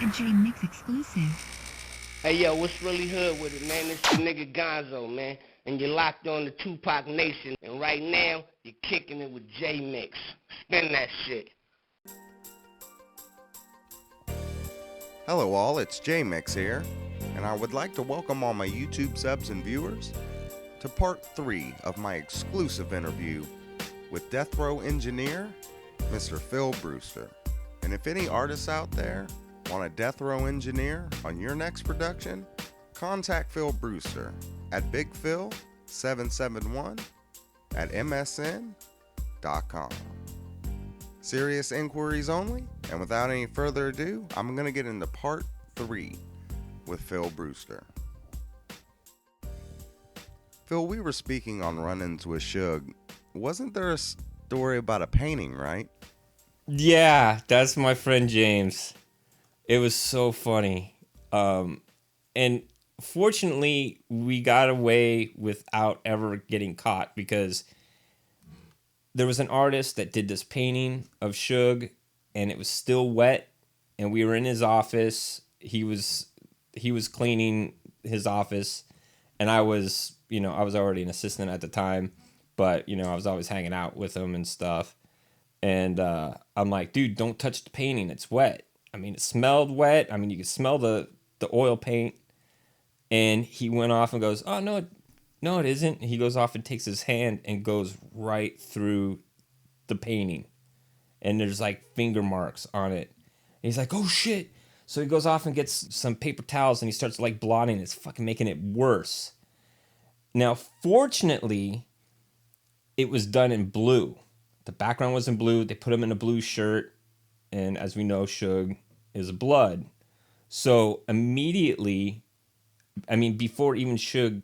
A J-Mix exclusive. Hey yo, what's really hood with it, man? It's your nigga Gonzo, man. And you're locked on the 2pac Nation. And right now, you're kicking it with J-Mix. Spin that shit. Hello all, it's J-Mix here, and I would like to welcome all my YouTube subs and viewers to part 3 of my exclusive interview with Death Row engineer, Mr. Phil Brewster. And if any artists out there want a Death Row engineer on your next production, contact Phil Brewster at bigphil771 at msn.com. Serious inquiries only, and without any further ado, I'm going to get into part 3 with Phil Brewster. Phil, we were speaking on run-ins with Suge. Wasn't there a story about a painting, right? Yeah, that's my friend James. It was so funny. And fortunately, we got away without ever getting caught because there was an artist that did this painting of Suge, and it was still wet, and we were in his office. He was cleaning his office, and I was already an assistant at the time, but I was always hanging out with him and stuff. And I'm like, dude, don't touch the painting. It's wet. I mean, it smelled wet. I mean, you could smell the oil paint. And he went off and goes, oh, no, it isn't. He goes off and takes his hand and goes right through the painting. And there's like finger marks on it. And he's like, oh, shit. So he goes off and gets some paper towels and he starts like blotting. It's fucking making it worse. Now, fortunately, it was done in blue. The background was in blue. They put him in a blue shirt. And as we know, Suge is blood. So immediately, before even Suge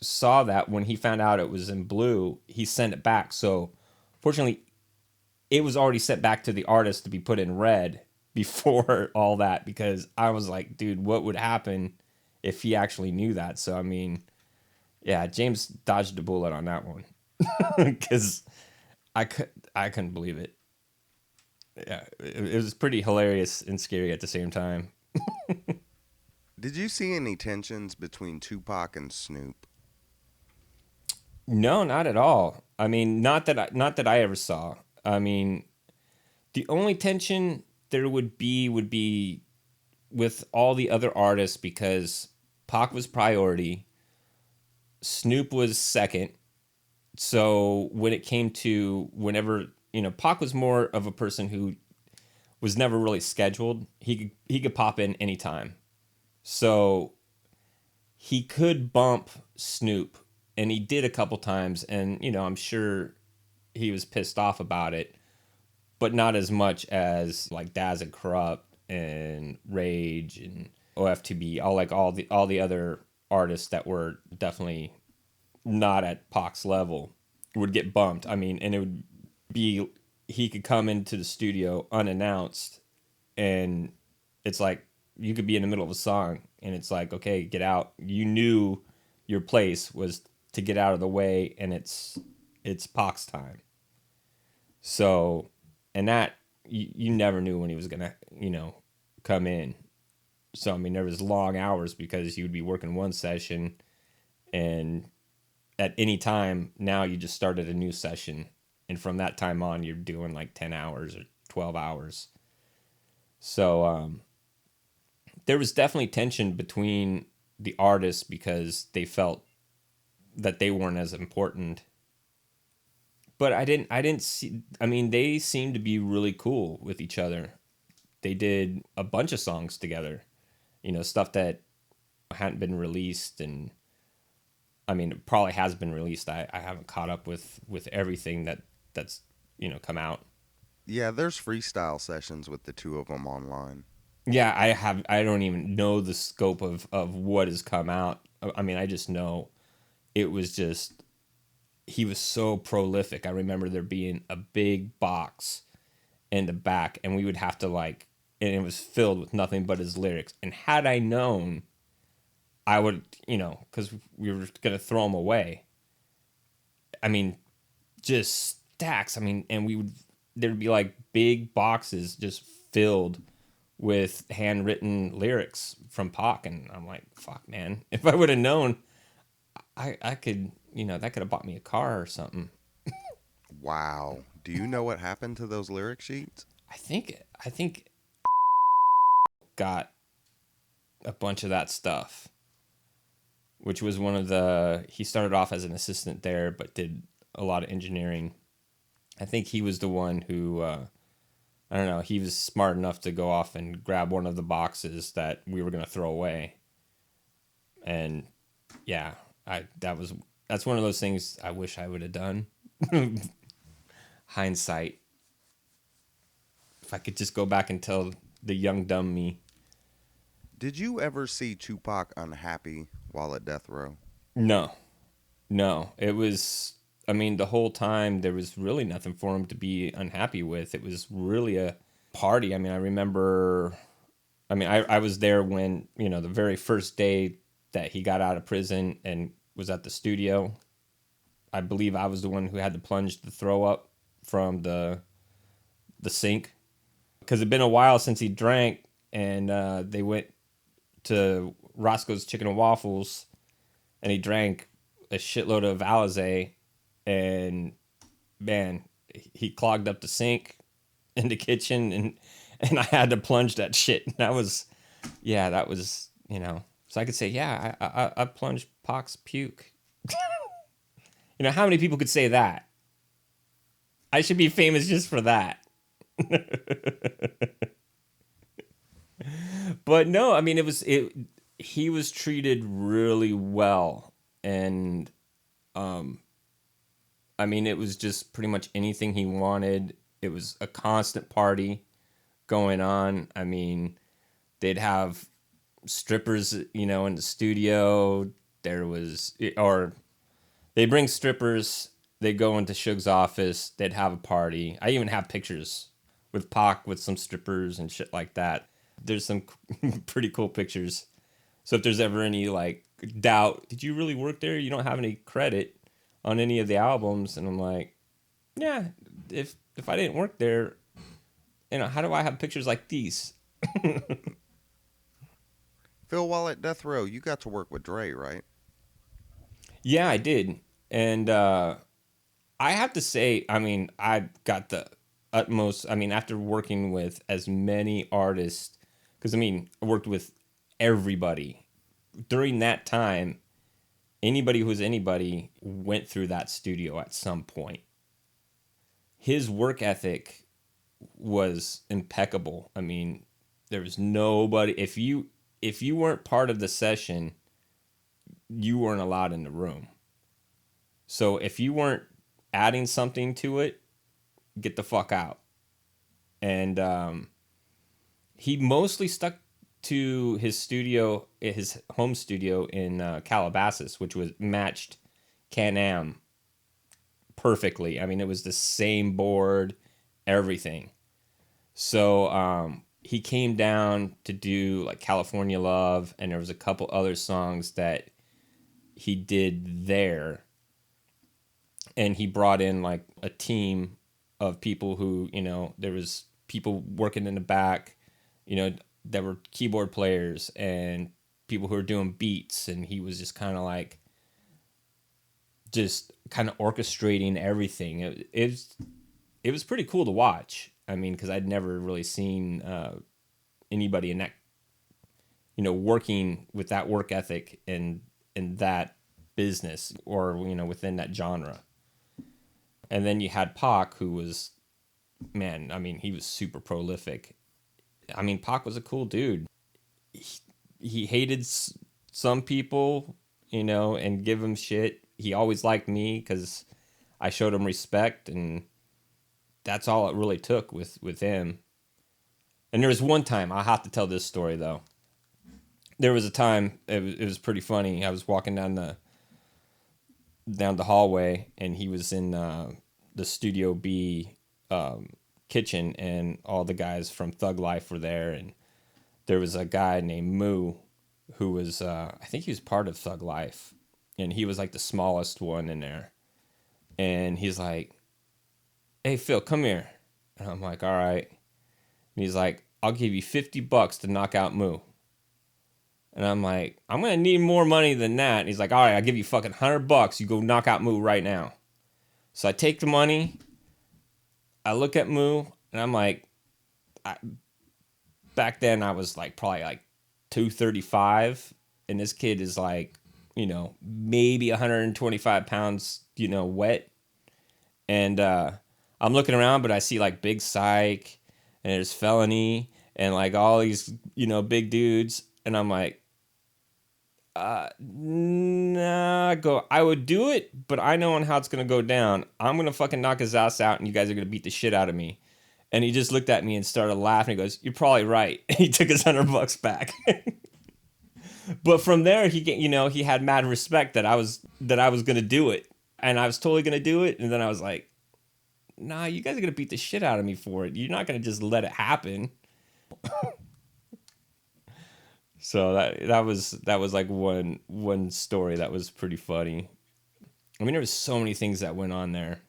saw that, when he found out it was in blue, he sent it back. So fortunately, it was already sent back to the artist to be put in red before all that, because I was like, dude, what would happen if he actually knew that? So, yeah, James dodged a bullet on that one because I couldn't believe it. Yeah, it was pretty hilarious and scary at the same time. Did you see any tensions between Tupac and Snoop? No, not at all. Not that I ever saw. The only tension there would be with all the other artists, because Pac was priority, Snoop was second. So when it came to whenever, Pac was more of a person who was never really scheduled. He could pop in anytime. So he could bump Snoop, and he did a couple times, and I'm sure he was pissed off about it, but not as much as like Daz and Corrupt and Rage and OFTB, all the other artists that were definitely not at Pac's level would get bumped. And it would be, he could come into the studio unannounced, and it's like you could be in the middle of a song and it's like, okay, get out. You knew your place was to get out of the way, and it's Pac's time. So, and that you never knew when he was gonna come in. So there was long hours because you would be working one session, and at any time now you just started a new session, and from that time on you're doing like 10 hours or 12 hours. So there was definitely tension between the artists because they felt that they weren't as important. But I didn't see, they seemed to be really cool with each other. They did a bunch of songs together, stuff that hadn't been released, and it probably has been released. I haven't caught up with everything that's come out. Yeah, there's freestyle sessions with the two of them online. Yeah, I don't even know the scope of what has come out. I just know it was just, he was so prolific. I remember there being a big box in the back, and we would have to and it was filled with nothing but his lyrics. And had I known, I would, because we were going to throw them away. Just stacks. And there'd be like big boxes just filled with handwritten lyrics from Pac, and I'm like, fuck, man, if I would have known, I could, that could have bought me a car or something. Wow. Do you know what happened to those lyric sheets? I think got a bunch of that stuff, which was he started off as an assistant there, but did a lot of engineering. I think he was the one who, I don't know, he was smart enough to go off and grab one of the boxes that we were going to throw away. And yeah, that's one of those things I wish I would have done. Hindsight. If I could just go back and tell the young dumb me. Did you ever see Tupac unhappy while at death row? No. It was, the whole time there was really nothing for him to be unhappy with. It was really a party. I remember, I was there when, the very first day that he got out of prison and was at the studio. I believe I was the one who had to plunge the throw up from the sink. Because it'd been a while since he drank, and they went to Roscoe's Chicken and Waffles, and he drank a shitload of Alizé, and man, he clogged up the sink in the kitchen, and I had to plunge that shit. And that was, so I could say, yeah, I plunged Pac's puke. How many people could say that? I should be famous just for that. But no, he was treated really well, and it was just pretty much anything he wanted. It was a constant party going on. They'd have strippers, in the studio. They bring strippers. They go into Suge's office. They'd have a party. I even have pictures with Pac with some strippers and shit like that. There's some pretty cool pictures. So if there's ever any doubt, did you really work there? You don't have any credit on any of the albums. And I'm like, yeah, if I didn't work there, how do I have pictures like these? Phil, while at death row, you got to work with Dre, right? Yeah, I did. And I have to say, I got the utmost, after working with as many artists, because I worked with everybody. During that time, anybody who was anybody went through that studio at some point. His work ethic was impeccable. There was nobody, if you weren't part of the session, you weren't allowed in the room. So if you weren't adding something to it, get the fuck out. And he mostly stuck to his studio, his home studio in Calabasas, which was matched Can-Am perfectly. It was the same board, everything. So he came down to do California Love, and there was a couple other songs that he did there. And he brought in a team of people who, there was people working in the back, that were keyboard players and people who were doing beats. And he was just kind of orchestrating everything. It was pretty cool to watch. Because I'd never really seen anybody in that, working with that work ethic in that business or, within that genre. And then you had Pac, who was, man, he was super prolific. Pac was a cool dude. He hated some people, and give him shit. He always liked me because I showed him respect, and that's all it really took with him. And there was one time, I have to tell this story, though. There was a time, it was pretty funny. I was walking down the hallway, and he was in the Studio B kitchen, and all the guys from Thug Life were there, and there was a guy named Moo who was I think he was part of Thug Life, and he was the smallest one in there. And he's like, "Hey Phil, come here." And I'm like, "All right." And he's like, I'll give you $50 to knock out Moo. And I'm like, I'm going to need more money than that. And he's like, all right, I'll give you fucking $100. You go knock out Moo right now. So I take the money. I look at Moo and I'm like, back then I was like probably like 235. And this kid is like, you know, maybe 125 pounds, you know, wet. And I'm looking around, but I see like Big Psych and there's Felony and like all these, you know, big dudes. And I'm like, nah, I would do it, but I know on how it's going to go down. I'm going to fucking knock his ass out and you guys are going to beat the shit out of me. And he just looked at me and started laughing. He goes, you're probably right. He took his $100 back. But from there, he had mad respect that I was going to do it. And I was totally going to do it. And then I was like, nah, you guys are going to beat the shit out of me for it. You're not going to just let it happen. So that was like one story that was pretty funny. I mean, there was so many things that went on there.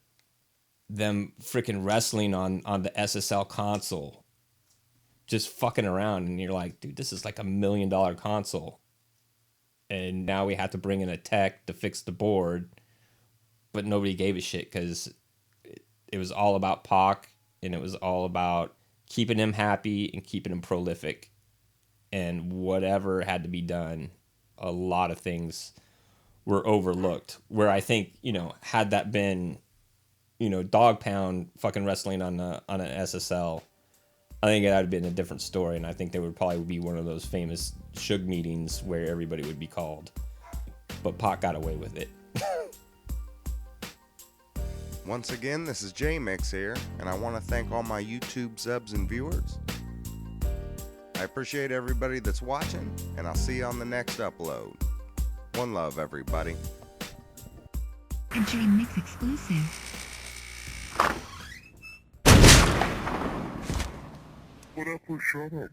Them freaking wrestling on the SSL console, just fucking around, and you're like, dude, this is like $1 million console, and now we have to bring in a tech to fix the board, but nobody gave a shit because it was all about Pac, and it was all about keeping him happy and keeping him prolific. And whatever had to be done, a lot of things were overlooked. Where I think, you know, had that been, you know, Dog Pound fucking wrestling on an SSL, I think it would have been a different story. And I think there would probably be one of those famous Suge meetings where everybody would be called. But Pac got away with it. Once again, this is J-Mix here, and I want to thank all my YouTube subs and viewers. I appreciate everybody that's watching, and I'll see you on the next upload. One love, everybody. A J-Mix exclusive. What up, shut up?